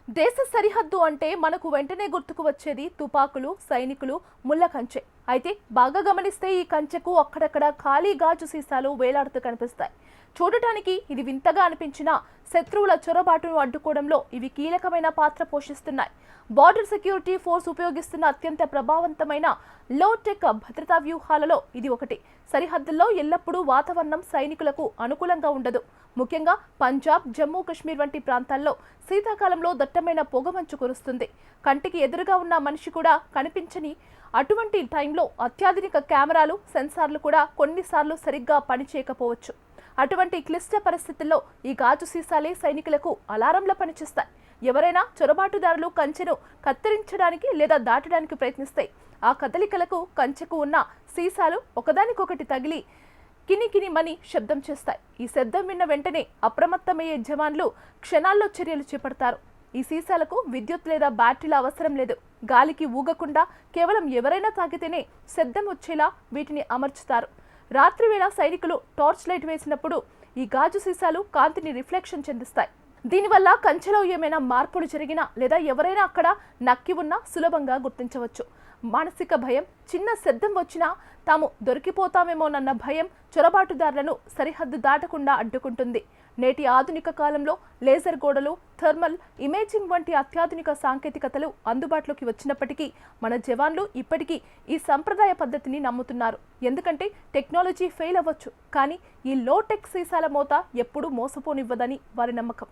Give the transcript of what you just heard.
దేశ సరిహద్దు అంటే మనకు వెంటనే గుర్తుకు వచ్చేది తుపాకులు, సైనికులు, ముళ్ళ కంచె. అయితే బాగా గమనిస్తే ఈ కంచెకు అక్కడక్కడ ఖాళీ గాజు సీసాలు వేలాడుతూ కనిపిస్తాయి. చూడటానికి ఇది వింతగా అనిపించినా శత్రువుల చొరబాటును అడ్డుకోవడంలో ఇవి కీలకమైన పాత్ర పోషిస్తున్నాయి. బార్డర్ సెక్యూరిటీ ఫోర్స్ ఉపయోగిస్తున్న అత్యంత ప్రభావవంతమైన లోటెక్ భద్రతా వ్యూహాలలో ఇది ఒకటి. సరిహద్దుల్లో ఎల్లప్పుడూ వాతావరణం సైనికులకు అనుకూలంగా ఉండదు. ముఖ్యంగా పంజాబ్, జమ్మూ కాశ్మీర్ వంటి ప్రాంతాల్లో శీతాకాలంలో దట్టమైన పొగమంచు కురుస్తుంది. కంటికి ఎదురుగా ఉన్న మనిషి కూడా కనిపించని అటువంటి టైంలో అత్యాధునిక కెమెరాలు, సెన్సార్లు కూడా కొన్నిసార్లు సరిగ్గా పనిచేయకపోవచ్చు. అటువంటి క్లిష్ట పరిస్థితుల్లో ఈ గాజు సీసాలే సైనికులకు అలారంలా పనిచేస్తాయి. ఎవరైనా చొరబాటుదారులు కంచెను కత్తిరించడానికి లేదా దాటడానికి ప్రయత్నిస్తే ఆ కదలికలకు కంచెకు ఉన్న సీసాలు ఒకదానికొకటి తగిలి కినికినిమని శబ్దం చేస్తాయి. ఈ శబ్దం విన్న వెంటనే అప్రమత్తమయ్యే జవాన్లు క్షణాల్లో చర్యలు చేపడతారు. ఈ సీసాలకు విద్యుత్ లేదా బ్యాటరీల అవసరం లేదు. గాలికి ఊగకుండా కేవలం ఎవరైనా తాగితేనే శబ్దం వచ్చేలా వీటిని అమర్చుతారు. రాత్రి వేళ సైనికులు టార్చ్ లైట్ వేసినప్పుడు ఈ గాజు సీసాలు కాంతిని రిఫ్లెక్షన్ చెందిస్తాయి. దీనివల్ల కంచెలో ఏమైనా మార్పులు జరిగినా లేదా ఎవరైనా అక్కడ నక్కి ఉన్నా సులభంగా గుర్తించవచ్చు. మానసిక భయం, చిన్న శబ్దం వచ్చినా తాము దొరికిపోతామేమోనన్న భయం చొరబాటుదారులను సరిహద్దు దాటకుండా అడ్డుకుంటుంది. నేటి ఆధునిక కాలంలో లేజర్ గోడలు, థర్మల్ ఇమేజింగ్ వంటి అత్యాధునిక సాంకేతికతలు అందుబాటులోకి వచ్చినప్పటికీ మన జవాన్లు ఇప్పటికీ ఈ సంప్రదాయ పద్ధతిని నమ్ముతున్నారు. ఎందుకంటే టెక్నాలజీ ఫెయిల్ అవ్వచ్చు, కానీ ఈ లోటెక్ సీసాల మోత ఎప్పుడూ మోసపోనివ్వదని వారి నమ్మకం.